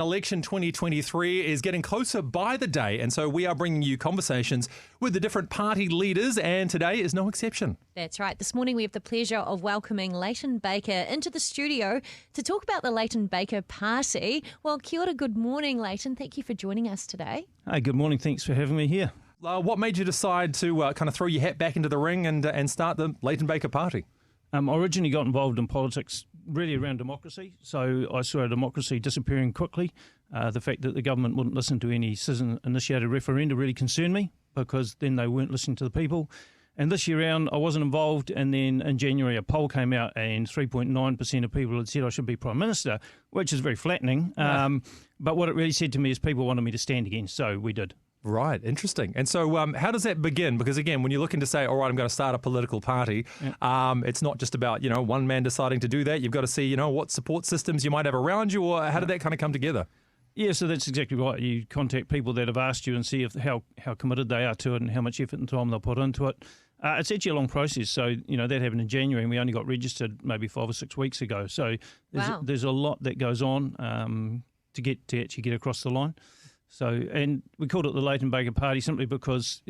Election 2023 is getting closer by the day, and so we are bringing you conversations with the different party leaders, and today is no exception. That's right. This morning we have the pleasure of welcoming Leighton Baker into the studio to talk about the Leighton Baker Party. Well, kia ora, good morning, Leighton. Thank you for joining us today. Hey, good morning. Thanks for having me here. What made you decide to kind of throw your hat back into the ring and start the Leighton Baker Party? I originally got involved in politics really around democracy, so I saw democracy disappearing quickly. The fact that the government wouldn't listen to any citizen-initiated referenda really concerned me, because then they weren't listening to the people. And this year round, I wasn't involved, and then in January a poll came out and 3.9% of people had said I should be Prime Minister, which is very flattening. But what it really said to me is people wanted me to stand again, so we did. Right, interesting. And so how does that begin? Because again, when you're looking to say, all right, I'm going to start a political party, it's not just about, one man deciding to do that. You've got to see, what support systems you might have around you, or how did that kind of come together? Yeah, so that's exactly right. You contact people that have asked you and see how committed they are to it and how much effort and time they'll put into it. It's actually a long process. So, that happened in January and we only got registered maybe 5 or 6 weeks ago. So there's a lot that goes on to actually get across the line. So, and we called it the Leighton Baker Party simply because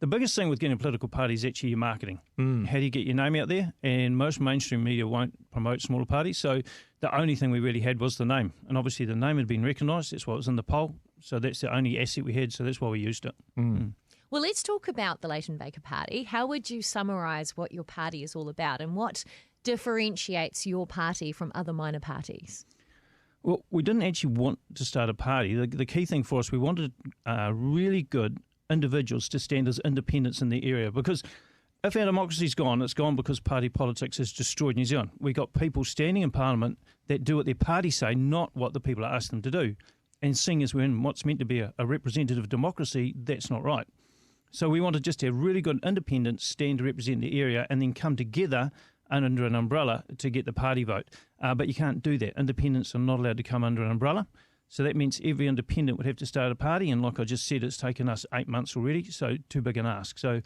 the biggest thing with getting a political party is actually your marketing. How do you get your name out there? And most mainstream media won't promote smaller parties. So the only thing we really had was the name. And obviously the name had been recognised. That's why it was in the poll. So that's the only asset we had. So that's why we used it. Well, let's talk about the Leighton Baker Party. How would you summarise what your party is all about and what differentiates your party from other minor parties? Well, we didn't actually want to start a party. The key thing for us, we wanted really good individuals to stand as independents in the area, because if our democracy's gone, it's gone because party politics has destroyed New Zealand. We got people standing in Parliament that do what their party say, not what the people ask them to do. And seeing as we're in what's meant to be a representative democracy, that's not right. So we wanted just to have really good independents stand to represent the area and then come together under an umbrella to get the party vote. But you can't do that. Independents are not allowed to come under an umbrella. So that means every independent would have to start a party. And like I just said, it's taken us 8 months already, so too big an ask. So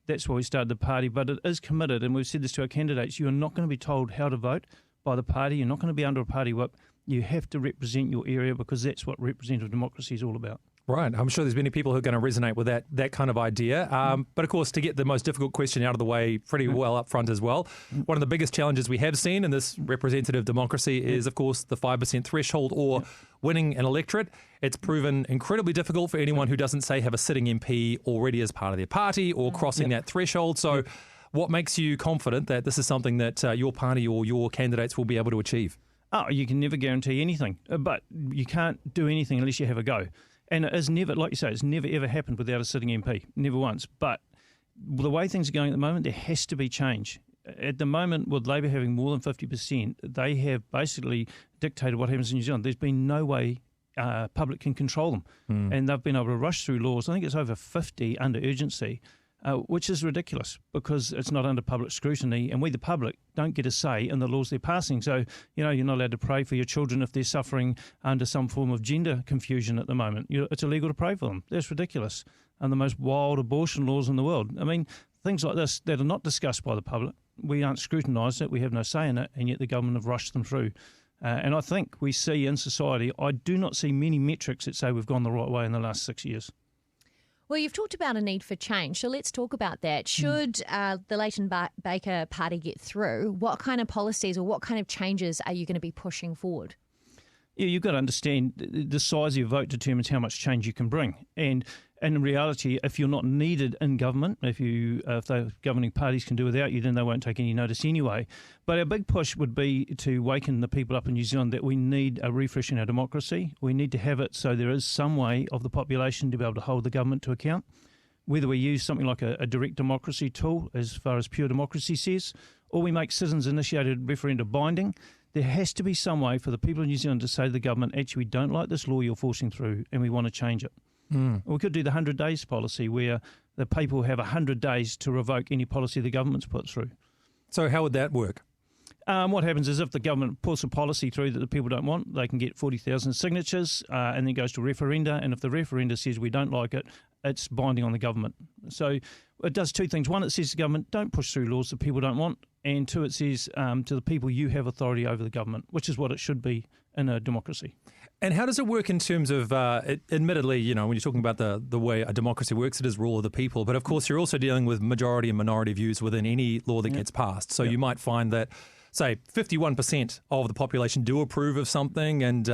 that's why we started the party. But it is committed, and we've said this to our candidates, you are not going to be told how to vote by the party. You're not going to be under a party whip. You have to represent your area, because that's what representative democracy is all about. Right. I'm sure there's many people who are going to resonate with that kind of idea. But of course, to get the most difficult question out of the way pretty well up front as well, one of the biggest challenges we have seen in this representative democracy is, of course, the 5% threshold or winning an electorate. It's proven incredibly difficult for anyone who doesn't, say, have a sitting MP already as part of their party or crossing that threshold. So what makes you confident that this is something that your party or your candidates will be able to achieve? Oh, you can never guarantee anything, but you can't do anything unless you have a go. And it is never, like you say, it's never ever happened without a sitting MP, never once. But the way things are going at the moment, there has to be change. At the moment, with Labour having more than 50%, they have basically dictated what happens in New Zealand. There's been no way public can control them. And they've been able to rush through laws. I think it's over 50 under urgency, which is ridiculous because it's not under public scrutiny, and we, the public, don't get a say in the laws they're passing. So, you're not allowed to pray for your children if they're suffering under some form of gender confusion at the moment. It's illegal to pray for them. That's ridiculous. And the most wild abortion laws in the world. I mean, things like this that are not discussed by the public. We aren't scrutinised it. We have no say in it, and yet the government have rushed them through. And I think we see in society, I do not see many metrics that say we've gone the right way in the last 6 years. Well, you've talked about a need for change, so let's talk about that. Should the Leighton Baker Party get through, what kind of policies or what kind of changes are you going to be pushing forward? Yeah, you've got to understand the size of your vote determines how much change you can bring. And in reality, if you're not needed in government, if the governing parties can do without you, then they won't take any notice anyway. But our big push would be to waken the people up in New Zealand that we need a refresh in our democracy. We need to have it so there is some way of the population to be able to hold the government to account. Whether we use something like a direct democracy tool, as far as pure democracy says, or we make citizens-initiated referenda binding, there has to be some way for the people of New Zealand to say to the government, actually, we don't like this law you're forcing through and we want to change it. We could do the 100 days policy where the people have 100 days to revoke any policy the government's put through. So how would that work? What happens is if the government pulls a policy through that the people don't want, they can get 40,000 signatures and then goes to referenda. And if the referenda says we don't like it, it's binding on the government. So it does two things. One, it says to the government, don't push through laws that people don't want. And two, it says to the people, you have authority over the government, which is what it should be in a democracy. And how does it work in terms of, admittedly, you know, when you're talking about the way a democracy works, it is rule of the people. But of course, you're also dealing with majority and minority views within any law that gets passed. So you might find that, say, 51% of the population do approve of something and,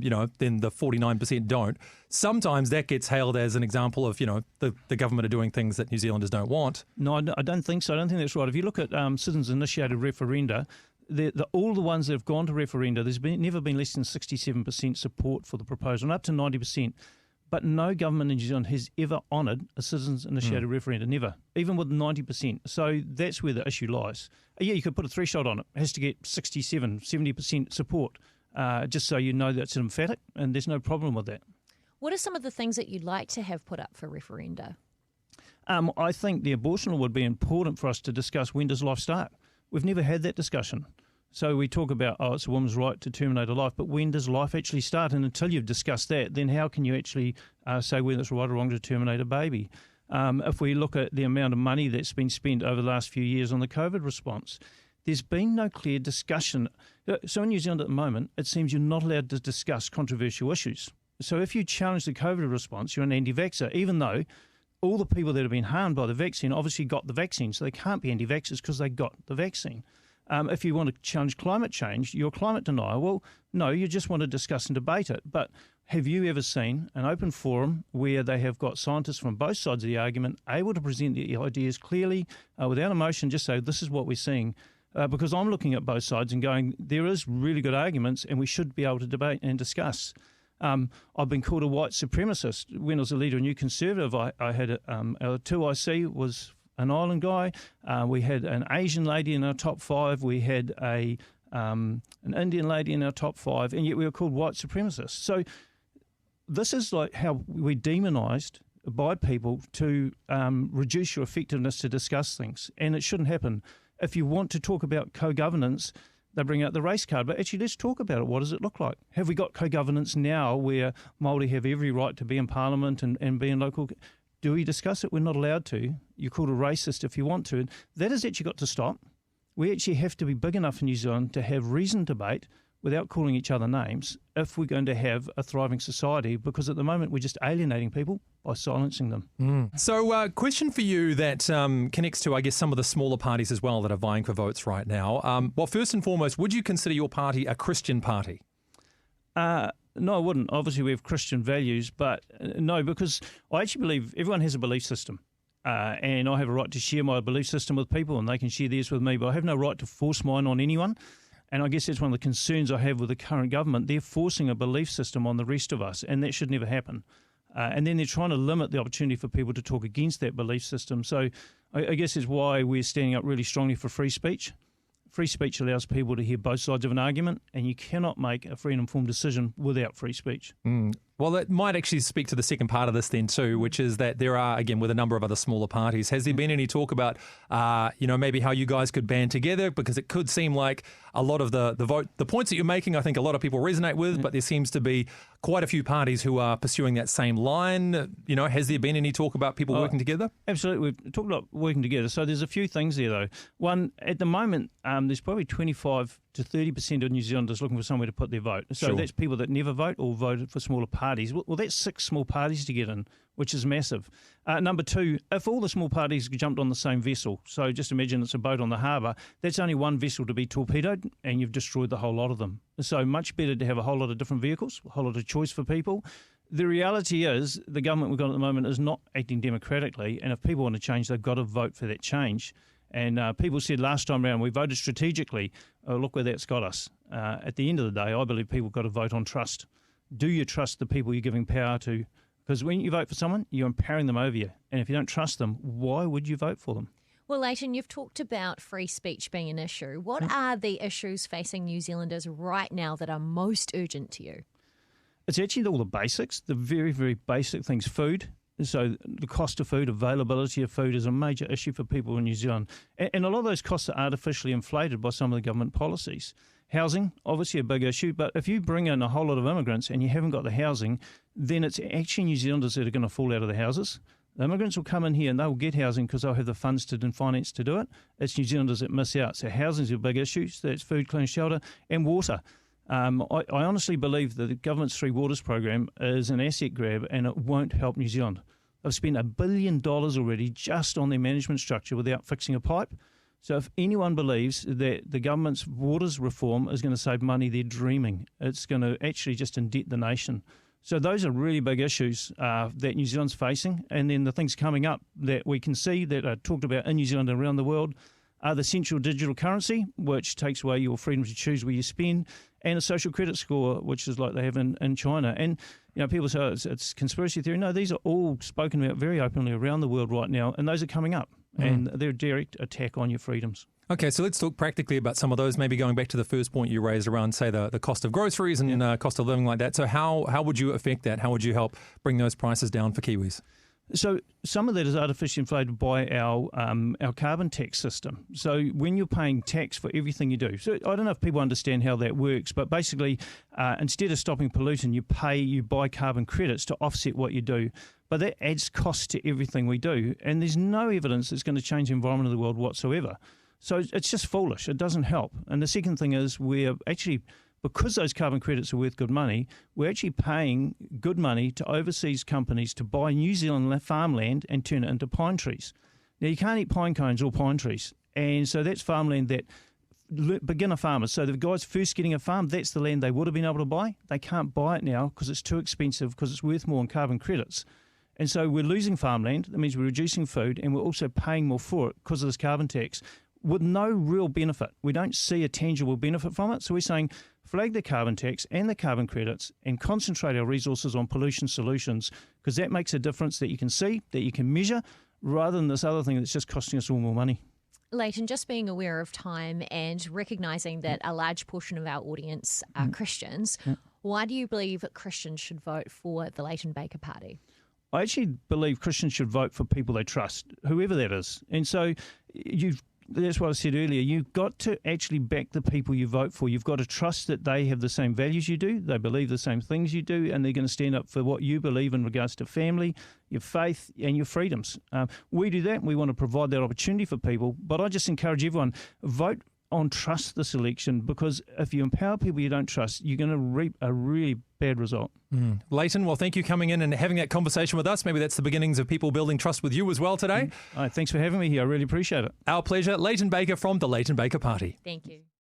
you know, then the 49% don't. Sometimes that gets hailed as an example of, you know, the government are doing things that New Zealanders don't want. No, I don't think so. I don't think that's right. If you look at citizens-initiated referenda, all the ones that have gone to referenda, there's never been less than 67% support for the proposal, and up to 90%. But no government in New Zealand has ever honoured a citizens-initiated referenda, never, even with 90%. So that's where the issue lies. Yeah, you could put a threshold on it. It has to get 67, 70% support, just so you know that's emphatic, and there's no problem with that. What are some of the things that you'd like to have put up for referenda? I think the abortion law would be important for us to discuss when does life start. We've never had that discussion. So we talk about, it's a woman's right to terminate a life, but when does life actually start? And until you've discussed that, then how can you actually say whether it's right or wrong to terminate a baby? If we look at the amount of money that's been spent over the last few years on the COVID response, there's been no clear discussion. So in New Zealand at the moment, it seems you're not allowed to discuss controversial issues. So if you challenge the COVID response, you're an anti-vaxxer, even though all the people that have been harmed by the vaccine obviously got the vaccine, so they can't be anti-vaxxers because they got the vaccine. If you want to challenge climate change, you're a climate denier. Well, no, you just want to discuss and debate it. But have you ever seen an open forum where they have got scientists from both sides of the argument able to present the ideas clearly, without emotion, just say, this is what we're seeing? Because I'm looking at both sides and going, there is really good arguments and we should be able to debate and discuss. I've been called a white supremacist. When I was a leader of New Conservative, I had our 2IC was an island guy. We had an Asian lady in our top 5. We had an Indian lady in our top 5, and yet we were called white supremacists. So this is like how we're demonised by people to reduce your effectiveness to discuss things, and it shouldn't happen. If you want to talk about co-governance, they bring out the race card, but actually let's talk about it. What does it look like? Have we got co-governance now where Māori have every right to be in Parliament and be in local? Do we discuss it? We're not allowed to. You're called a racist if you want to. That has actually got to stop. We actually have to be big enough in New Zealand to have reasoned debate without calling each other names if we're going to have a thriving society, because at the moment we're just alienating people by silencing them. So question for you that connects to, I guess, some of the smaller parties as well that are vying for votes right now. Well, first and foremost, would you consider your party a Christian party? No, I wouldn't. Obviously, we have Christian values, but no, because I actually believe everyone has a belief system. And I have a right to share my belief system with people and they can share theirs with me, but I have no right to force mine on anyone. And I guess that's one of the concerns I have with the current government. They're forcing a belief system on the rest of us, and that should never happen. And then they're trying to limit the opportunity for people to talk against that belief system. So I guess is why we're standing up really strongly for free speech. Free speech allows people to hear both sides of an argument, and you cannot make a free and informed decision without free speech. Well, that might actually speak to the second part of this then too, which is that there are, again, with a number of other smaller parties, has there been any talk about, maybe how you guys could band together? Because it could seem like a lot of the points that you're making, I think a lot of people resonate with, but there seems to be quite a few parties who are pursuing that same line. Has there been any talk about people working together? Absolutely. We've talked about working together. So there's a few things there, though. One, at the moment, there's probably 25 to 30% of New Zealanders looking for somewhere to put their vote. So Sure. That's people that never vote or voted for smaller parties. Well, that's 6 small parties to get in, which is massive. Number 2, if all the small parties jumped on the same vessel, so just imagine it's a boat on the harbour, that's only one vessel to be torpedoed and you've destroyed the whole lot of them. So much better to have a whole lot of different vehicles, a whole lot of choice for people. The reality is the government we've got at the moment is not acting democratically, and if people want to change, they've got to vote for that change. And people said last time around we voted strategically. Look where that's got us. At the end of the day, I believe people got to vote on trust. Do you trust the people you're giving power to? Because when you vote for someone, you're empowering them over you. And if you don't trust them, why would you vote for them? Well, Leighton, you've talked about free speech being an issue. What are the issues facing New Zealanders right now that are most urgent to you? It's actually all the basics, the very, very basic things. Food. So the cost of food, availability of food is a major issue for people in New Zealand. And a lot of those costs are artificially inflated by some of the government policies. Housing, obviously a big issue, but if you bring in a whole lot of immigrants and you haven't got the housing, then it's actually New Zealanders that are going to fall out of the houses. The immigrants will come in here and they will get housing because they'll have the funds and finance to do it. It's New Zealanders that miss out. So housing is a big issue. So that's food, clean shelter, and water. I honestly believe that the government's Three Waters program is an asset grab and it won't help New Zealand. They've spent $1 billion already just on their management structure without fixing a pipe. So if anyone believes that the government's waters reform is going to save money, they're dreaming. It's going to actually just indebt the nation. So those are really big issues that New Zealand's facing. And then the things coming up that we can see that are talked about in New Zealand and around the world are the central digital currency, which takes away your freedom to choose where you spend, and a social credit score, which is like they have in China. And people say it's conspiracy theory. No, these are all spoken about very openly around the world right now, and those are coming up, and they're a direct attack on your freedoms. Okay, so let's talk practically about some of those, maybe going back to the first point you raised around, say, the cost of groceries and cost of living like that. So how would you affect that? How would you help bring those prices down for Kiwis? So some of that is artificially inflated by our carbon tax system. So when you're paying tax for everything you do, so I don't know if people understand how that works, but basically instead of stopping pollution, you buy carbon credits to offset what you do. But that adds cost to everything we do, and there's no evidence it's going to change the environment of the world whatsoever. So it's just foolish. It doesn't help. And the second thing is we're actually, because those carbon credits are worth good money, we're actually paying good money to overseas companies to buy New Zealand farmland and turn it into pine trees. Now, you can't eat pine cones or pine trees. And so that's farmland that beginner farmers, so the guys first getting a farm, that's the land they would have been able to buy. They can't buy it now because it's too expensive, because it's worth more in carbon credits. And so we're losing farmland. That means we're reducing food, and we're also paying more for it because of this carbon tax with no real benefit. We don't see a tangible benefit from it. So we're saying flag the carbon tax and the carbon credits and concentrate our resources on pollution solutions, because that makes a difference that you can see, that you can measure, rather than this other thing that's just costing us all more money. Leighton, just being aware of time and recognising that a large portion of our audience are Christians, why do you believe that Christians should vote for the Leighton Baker Party? I actually believe Christians should vote for people they trust, whoever that is. And so that's what I said earlier. You've got to actually back the people you vote for. You've got to trust that they have the same values you do, they believe the same things you do, and they're going to stand up for what you believe in regards to family, your faith, and your freedoms. We do that. We want to provide that opportunity for people. But I just encourage everyone, vote on trust this election, because if you empower people you don't trust, you're going to reap a really bad result. Leighton, well, thank you coming in and having that conversation with us. Maybe that's the beginnings of people building trust with you as well today. Thanks for having me here. I really appreciate it. Our pleasure. Leighton Baker from the Leighton Baker Party. Thank you.